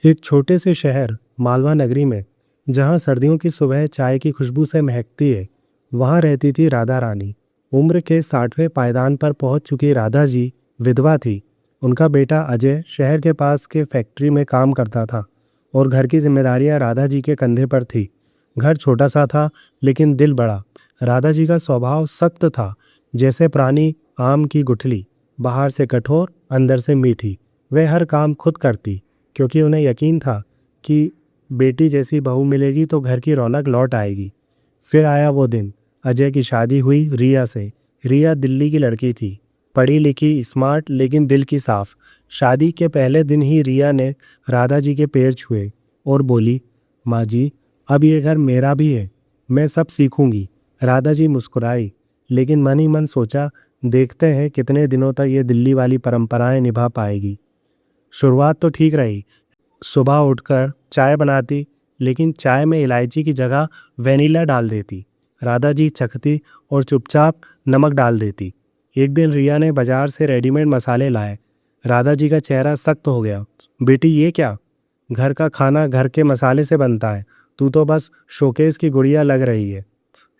एक छोटे से शहर मालवा नगरी में, जहाँ सर्दियों की सुबह चाय की खुशबू से महकती है, वहाँ रहती थी राधा रानी। उम्र के 60वें पायदान पर पहुंच चुकी राधा जी विधवा थी। उनका बेटा अजय शहर के पास के फैक्ट्री में काम करता था और घर की जिम्मेदारियां राधा जी के कंधे पर थी। घर छोटा सा था, लेकिन दिल बड़ा। राधा जी का स्वभाव सख्त था, जैसे पुरानी आम की गुठली, बाहर से कठोर, अंदर से मीठी। वे हर काम खुद करती, क्योंकि उन्हें यकीन था कि बेटी जैसी बहू मिलेगी तो घर की रौनक लौट आएगी। फिर आया वो दिन। अजय की शादी हुई रिया से। रिया दिल्ली की लड़की थी, पढ़ी लिखी, स्मार्ट, लेकिन दिल की साफ। शादी के पहले दिन ही रिया ने राधा जी के पैर छुए और बोली, माँ जी, अब ये घर मेरा भी है, मैं सब सीखूंगी। राधा जी मुस्कुराई, लेकिन मन ही मन सोचा, देखते हैं कितने दिनों तक ये दिल्ली वाली परंपराएं निभा पाएगी। शुरुआत तो ठीक रही। सुबह उठकर चाय बनाती, लेकिन चाय में इलायची की जगह वेनिला डाल देती। राधा जी चखती और चुपचाप नमक डाल देती। एक दिन रिया ने बाजार से रेडीमेड मसाले लाए। राधा जी का चेहरा सख्त हो गया। बेटी, ये क्या? घर का खाना घर के मसाले से बनता है, तू तो बस शोकेस की गुड़िया लग रही है।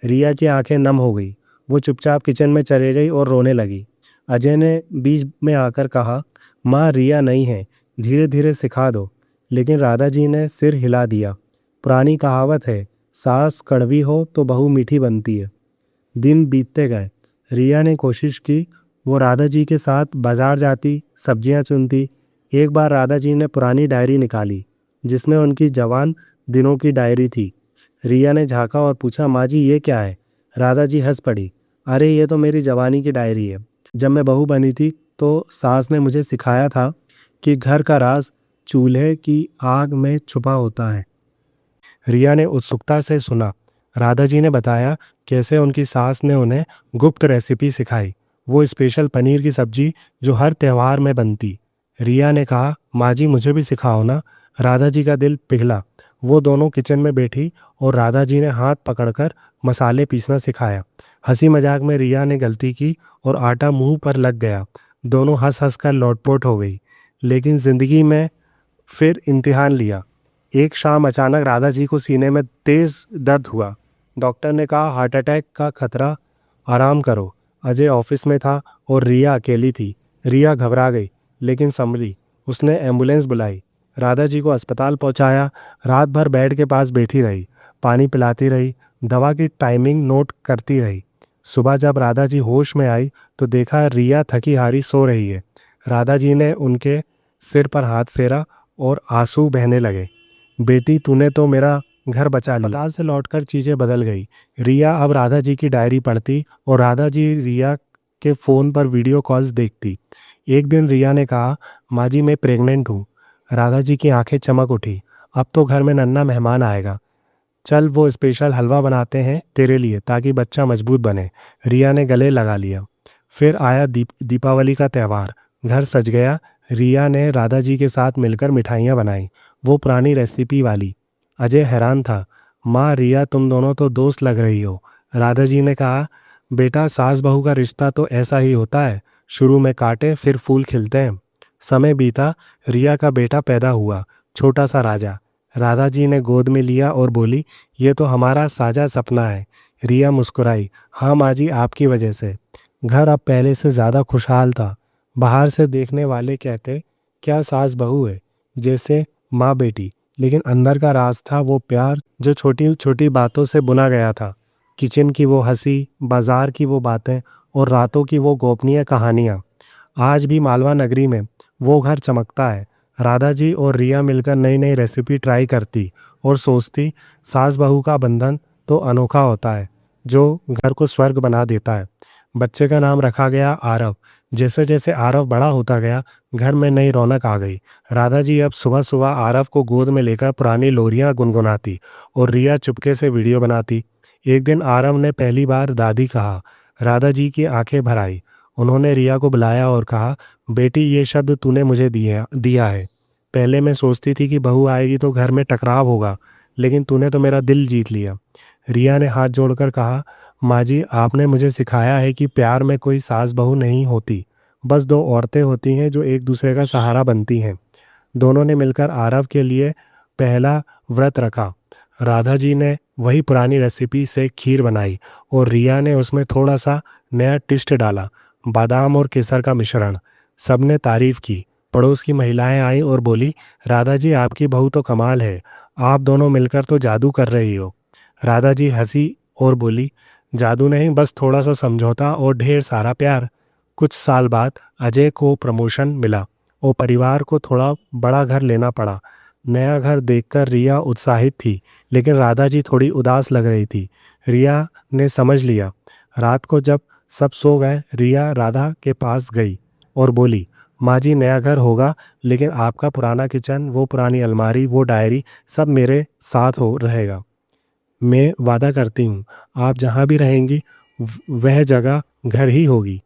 रिया की आंखें नम हो गई। वो चुपचाप किचन में चली गई और रोने लगी। अजय ने बीच में आकर कहा, माँ, रिया नहीं है, धीरे धीरे सिखा दो। लेकिन राधा जी ने सिर हिला दिया। पुरानी कहावत है, सास कड़वी हो तो बहू मीठी बनती है। दिन बीतते गए। रिया ने कोशिश की। वो राधा जी के साथ बाजार जाती, सब्जियां चुनती। एक बार राधा जी ने पुरानी डायरी निकाली, जिसमें उनकी जवान दिनों की डायरी थी। रिया ने झांका और पूछा, माँ जी, ये क्या है? राधा जी हंस पड़ी। अरे, ये तो मेरी जवानी की डायरी है। जब मैं बहू बनी थी तो सास ने मुझे सिखाया था कि घर का राज चूल्हे की आग में छुपा होता है। रिया ने उत्सुकता से सुना। राधा जी ने बताया कैसे उनकी सास ने उन्हें गुप्त रेसिपी सिखाई, वो स्पेशल पनीर की सब्जी जो हर त्योहार में बनती। रिया ने कहा, माँ जी, मुझे भी सिखाओ ना। राधा जी का दिल पिघला। वो दोनों किचन में बैठी और राधा जी ने हाथ पकड़कर मसाले पीसना सिखाया। हंसी मजाक में रिया ने गलती की और आटा मुंह पर लग गया। दोनों हंस हंस कर लोटपोट हो गई। लेकिन जिंदगी में फिर इम्तिहान लिया। एक शाम अचानक राधा जी को सीने में तेज दर्द हुआ। डॉक्टर ने कहा, हार्ट अटैक का खतरा, आराम करो। अजय ऑफिस में था और रिया अकेली थी। रिया घबरा गई, लेकिन संभली। उसने एम्बुलेंस बुलाई, राधा जी को अस्पताल पहुंचाया। रात भर बेड के पास बैठी रही, पानी पिलाती रही, दवा की टाइमिंग नोट करती रही। सुबह जब राधा जी होश में आई तो देखा रिया थकी हारी सो रही है। राधा जी ने उनके सिर पर हाथ फेरा और आंसू बहने लगे। बेटी, तूने तो मेरा घर बचा लिया। अस्पताल से लौटकर चीज़ें बदल गई। रिया अब राधा जी की डायरी पढ़ती और राधा जी रिया के फ़ोन पर वीडियो कॉल्स देखती। एक दिन रिया ने कहा, माँ जी, मैं प्रेग्नेंट हूँ। राधा जी की आंखें चमक उठी। अब तो घर में नन्हा मेहमान आएगा। चल, वो स्पेशल हलवा बनाते हैं तेरे लिए, ताकि बच्चा मजबूत बने। रिया ने गले लगा लिया। फिर आया दीपावली का त्यौहार। घर सज गया। रिया ने राधा जी के साथ मिलकर मिठाइयाँ बनाई, वो पुरानी रेसिपी वाली। अजय हैरान था। माँ, रिया, तुम दोनों तो दोस्त लग रही हो। राधा जी ने कहा, बेटा, सास बहू का रिश्ता तो ऐसा ही होता है, शुरू में कांटे फिर फूल खिलते हैं। समय बीता। रिया का बेटा पैदा हुआ, छोटा सा राजा। राधा जी ने गोद में लिया और बोली, ये तो हमारा साझा सपना है। रिया मुस्कुराई, हाँ माँ जी, आपकी वजह से। घर अब पहले से ज़्यादा खुशहाल था। बाहर से देखने वाले कहते, क्या सास बहू है, जैसे माँ बेटी। लेकिन अंदर का राज था वो प्यार जो छोटी छोटी बातों से बुना गया था। किचन की वो हंसी, बाजार की वो बातें और रातों की वो गोपनीय कहानियाँ। आज भी मालवा नगरी में वो घर चमकता है। राधा जी और रिया मिलकर नई नई रेसिपी ट्राई करती और सोचती, सास बहू का बंधन तो अनोखा होता है, जो घर को स्वर्ग बना देता है। बच्चे का नाम रखा गया आरव। जैसे जैसे आरव बड़ा होता गया, घर में नई रौनक आ गई। राधा जी अब सुबह सुबह आरव को गोद में लेकर पुरानी लोरियां गुनगुनाती और रिया चुपके से वीडियो बनाती। एक दिन आरव ने पहली बार दादी कहा। राधा जी की आंखें भर आई। उन्होंने रिया को बुलाया और कहा, बेटी, ये शब्द तूने मुझे दिया है। पहले मैं सोचती थी कि बहू आएगी तो घर में टकराव होगा, लेकिन तूने तो मेरा दिल जीत लिया। रिया ने हाथ जोड़कर कहा, माँ जी, आपने मुझे सिखाया है कि प्यार में कोई सास बहू नहीं होती, बस दो औरतें होती हैं जो एक दूसरे का सहारा बनती हैं। दोनों ने मिलकर आरव के लिए पहला व्रत रखा। राधा जी ने वही पुरानी रेसिपी से खीर बनाई और रिया ने उसमें थोड़ा सा नया ट्विस्ट डाला, बादाम और केसर का मिश्रण। सबने तारीफ की। पड़ोस की महिलाएं आई और बोली, राधा जी आपकी बहू तो कमाल है, आप दोनों मिलकर तो जादू कर रही हो। राधा जी हंसी और बोली, जादू नहीं, बस थोड़ा सा समझौता और ढेर सारा प्यार। कुछ साल बाद अजय को प्रमोशन मिला और परिवार को थोड़ा बड़ा घर लेना पड़ा। नया घर देखकर रिया उत्साहित थी, लेकिन राधा जी थोड़ी उदास लग रही थी। रिया ने समझ लिया। रात को जब सब सो गए, रिया राधा के पास गई और बोली, माँ जी नया घर होगा, लेकिन आपका पुराना किचन, वो पुरानी अलमारी, वो डायरी, सब मेरे साथ हो रहेगा। मैं वादा करती हूँ, आप जहाँ भी रहेंगी वह जगह घर ही होगी।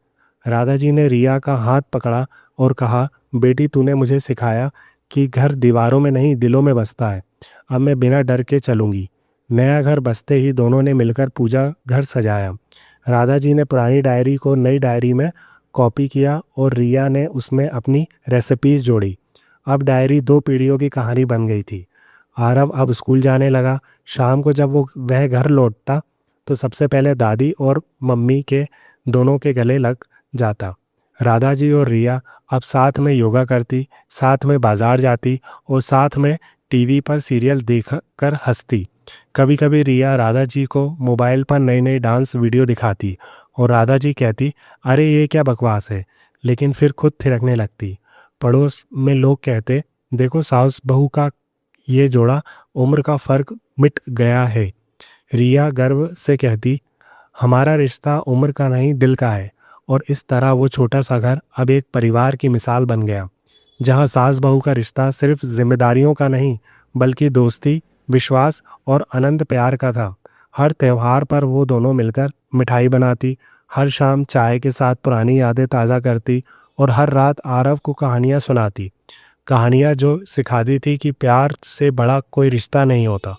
राधा जी ने रिया का हाथ पकड़ा और कहा, बेटी तूने मुझे सिखाया कि घर दीवारों में नहीं दिलों में बसता है। अब मैं बिना डर के चलूँगी। नया घर बसते ही दोनों ने मिलकर पूजा घर सजाया। राधा जी ने पुरानी डायरी को नई डायरी में कॉपी किया और रिया ने उसमें अपनी रेसिपीज जोड़ी। अब डायरी 2 पीढ़ियों की कहानी बन गई थी। आरव अब स्कूल जाने लगा। शाम को जब वह घर लौटता तो सबसे पहले दादी और मम्मी के दोनों के गले लग जाता। राधा जी और रिया अब साथ में योगा करती, साथ में बाजार जाती और साथ में टीवी पर सीरियल देख कर हंसती। कभी कभी रिया राधा जी को मोबाइल पर नई नई डांस वीडियो दिखाती और राधा जी कहती, अरे ये क्या बकवास है, लेकिन फिर खुद थिरकने लगती। पड़ोस में लोग कहते, देखो सास बहू का ये जोड़ा, उम्र का फर्क मिट गया है। रिया गर्व से कहती, हमारा रिश्ता उम्र का नहीं दिल का है। और इस तरह वो छोटा सा घर अब एक परिवार की मिसाल बन गया, जहाँ सास बहू का रिश्ता सिर्फ जिम्मेदारियों का नहीं, बल्कि दोस्ती, विश्वास और अनंत प्यार का था। हर त्योहार पर वो दोनों मिलकर मिठाई बनाती, हर शाम चाय के साथ पुरानी यादें ताज़ा करती और हर रात आरव को कहानियाँ सुनाती। कहानियाँ जो सिखाती थी कि प्यार से बड़ा कोई रिश्ता नहीं होता।